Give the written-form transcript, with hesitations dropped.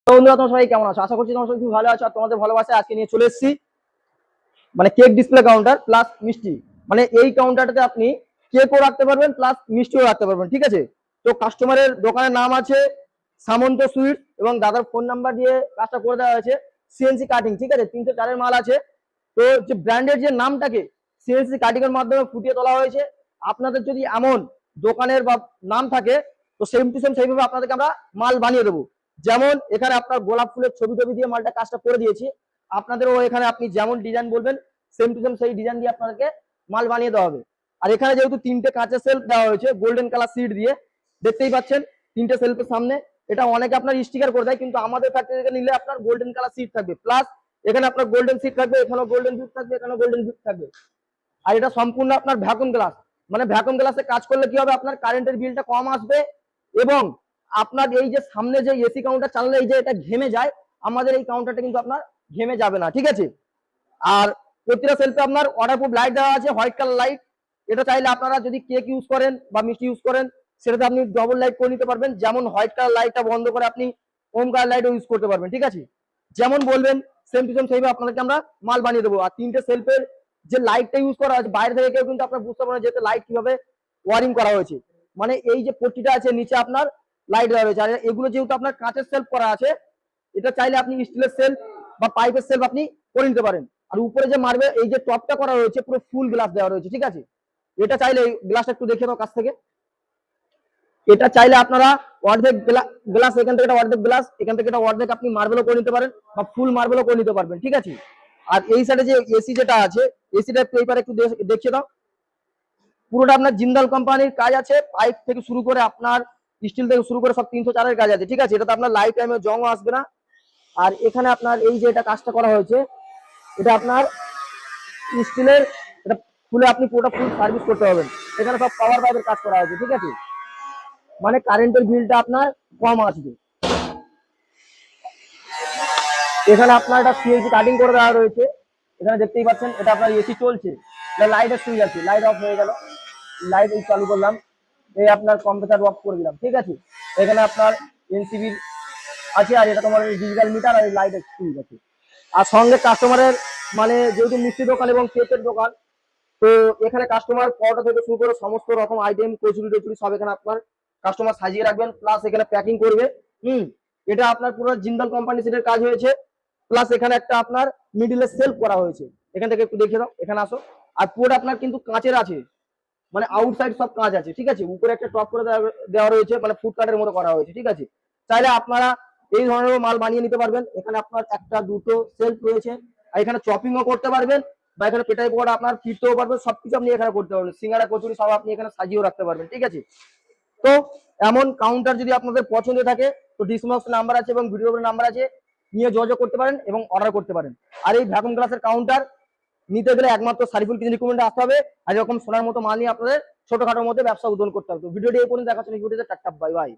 বন্ধুরা তোমরা সবাই কেমন আছো? আশা করছি তোমরা সবাই খুব ভালো আছো আর তোমাদের ভালোবাসায় আজকে নিয়ে চলে এসেছি মানে কেক ডিসপ্লে কাউন্টার প্লাস মিষ্টি। মানে এই কাউন্টারটাতে আপনি কেকও রাখতে পারবেন প্লাস মিষ্টিও রাখতে পারবেন, ঠিক আছে? তো কাস্টমারের দোকানের নাম আছে সামন্ত সুইট এবং দাদার ফোন নাম্বার দিয়ে কাজটা করে দেওয়া হয়েছে সিএনসি কাটিং, ঠিক আছে? 304 মাল আছে। তো যে ব্র্যান্ডের যে নামটাকে সিএনসি কাটিং এর মাধ্যমে ফুটিয়ে তোলা হয়েছে। আপনাদের যদি এমন দোকানের বা নাম থাকে তো সেম টু সেম সেইভাবে আপনাদেরকে আমরা মাল বানিয়ে দেবো। যেমন এখানে আপনার গোলাপ ফুলের ছবি টবি দিয়ে মালটা কাজটা করে দিয়েছি। আপনাদেরও এখানে আপনি যেমন ডিজাইন বলবেন সেম টু সেম সেই ডিজাইন দিয়ে আপনাদেরকে মাল বানিয়ে দেওয়া হবে। আর এখানে যেহেতু 3টে কাঁচের সেলফ দেওয়া হয়েছে গোল্ডেন কালার সিট দিয়ে, দেখতেই পাচ্ছেন 3টে সেলফের সামনে। এটা অনেকে আপনার স্টিকার করে দেয়, কিন্তু আমাদের ফ্যাক্টরি থেকে নিলে আপনার গোল্ডেন কালার সিট থাকবে, প্লাস এখানে আপনার গোল্ডেন সিট থাকবে, এখানেও গোল্ডেন বিট থাকবে, এখানেও গোল্ডেন বিট থাকবে। আর এটা সম্পূর্ণ আপনার ভ্যাকুয়াম গ্লাস, মানে ভ্যাকুয়াম গ্লাসে কাজ করলে কি হবে, আপনার কারেন্টের বিলটা কম আসবে এবং আপনার এই যে সামনে যে এসি কাউন্টার চালালে এই যে এটা ঘেমে যায়, আমাদের এই কাউন্টারটা কিন্তু আপনার ঘেমে যাবে না, ঠিক আছে? আর প্রতিটা সেলফে আপনার ওয়াটারপ্রুফ লাইট দেওয়া আছে, হোয়াইট কালার লাইট। এটা চাইলে আপনারা যদি কেক ইউজ করেন বা মিষ্টি ইউজ করেন সেটাতে আপনি ডবল লাইট করে নিতে পারবেন। যেমন হোয়াইট কালার লাইটটা বন্ধ করে আপনি হোম কালার লাইটও ইউজ করতে পারবেন, ঠিক আছে? যেমন বলবেন সেম টু সেম সেইভাবে আপনাদেরকে আমরা মাল বানিয়ে দেবো। আর 3টে সেলফের যে লাইটটা ইউজ করা হয়েছে বাইরে থেকে কেউ কিন্তু আপনার বুঝতে পারেন যেতে লাইট কিভাবে ওয়ারিং করা হয়েছে। মানে এই যে পট্টিটা আছে নিচে আপনার লাইট দেওয়া রয়েছে। আর এগুলো যেহেতু আপনার কাঁচের সেলফ করা আছে, এটা চাইলে আপনি স্টিলের সেলফ বা পাইপের সেলফ আপনি করে নিতে পারেন। আর উপরে যে মার্বেল এই যে টপটা করা রয়েছে পুরো ফুল গ্লাস দেওয়া রয়েছে, ঠিক আছে? এটা চাইলে গ্লাসটা একটু দেখে নাও কাছ থেকে। এটা চাইলে আপনারা অর্ধেক গ্লাস এখান থেকে এটা অর্ধেক গ্লাস, এখান থেকে এটা অর্ধেক আপনি মার্বেলও করে নিতে পারেন বা ফুল মার্বেলও করে নিতে পারবেন, ঠিক আছে? আর এই সাইডে যে এসি যেটা আছে এসিটা একটু এইবার একটু দেখিয়ে দাও। পুরোটা আপনার জিন্দাল কোম্পানির কাজ আছে, পাইপ থেকে শুরু করে আপনার স্টিল থেকে শুরু করে সব 304 কাজ আছে, ঠিক আছে? এটাতে আপনার লাইফ টাইমে জংও আসবে না। আর এখানে আপনার এই যে এটা কাজটা করা হয়েছে এটা আপনার স্টিলের, এটা খুলে আপনি পুরোটা ফুল সার্ভিস করতে পারবেন। এখানে সব পাওয়ার পাইপের কাজ করা হয়েছে, ঠিক আছে? মানে কারেন্টের বিলটা আপনার কম আসবে। এখানে আপনার একটা সিএনসি কাটিং করে দেওয়া রয়েছে। এখানে দেখতেই পাচ্ছেন এটা আপনার এসি চলছে, লাইটের সুইচ আছে, লাইট অফ হয়ে গেল, লাইট এই চালু করলাম, এই আপনার কম্পিউটার অফ করে দিলাম, ঠিক আছে? এখানে আপনার এনসিবি আছে আর এটা তোমার ডিজিটাল মিটার আর লাইটের সুইচ আছে। আর সঙ্গে কাস্টমারের মানে যেহেতু মিষ্টি দোকান এবং কেকের দোকান, তো এখানে কাস্টমার পরোটা থেকে শুরু করে সমস্ত রকম আইটেম কচুরি টচুরি সব এখানে আপনার কাস্টমার সাজিয়ে রাখবেন, প্লাস এখানে প্যাকিং করবে। এটা আপনার পুরো জিন্দাল কোম্পানি সেটের কাজ হয়েছে, প্লাস এখানে একটা আপনার মিডিলে সেলফ করা হয়েছে। এখান থেকে একটু দেখে দাও, এখানে আসো। আর পুরো আপনার কিন্তু কাঁচের আছে, মানে আউটসাইড সব কাজ আছে, ঠিক আছে? উপরে একটা টপ করে দেওয়া রয়েছে, মানে ফুড কার্টের মতো করা হয়েছে, ঠিক আছে? চাইলে আপনারা এই ধরনের মাল বানিয়ে নিতে পারবেন। এখানে আপনার একটা দুটো সেলফ রয়েছে, আর এখানে চপিংও করতে পারবেন বা এখানে পেটাই পকোড়া আপনার ফিরতেও পারবেন, সবকিছু আপনি এখানে করতে পারবেন। সিঙ্গারা কচুরি সব আপনি এখানে সাজিয়েও রাখতে পারবেন, ঠিক আছে? তো এমন কাউন্টার যদি আপনাদের পছন্দ থাকে তো ডিসক্রিপশনে নাম্বার আছে এবং ভিডিওর নাম্বার আছে, নিয়ে যোগাযোগ করতে পারেন এবং অর্ডার করতে পারেন। আর এই ভ্যাকুয়াম গ্লাসের কাউন্টার নিতে গেলে একমাত্র সারিফুল কিচেন রিকমেন্ডে আসতে হবে। আর এরকম সোনার মতো মাল নিয়ে আপনাদের ছোটখাটোর মধ্যে ব্যবসা উদ্বোধন করতে হবে। তো ভিডিওটি এই পর্যন্ত দেখার জন্য ভিডিওতে টাটা, বাই বাই।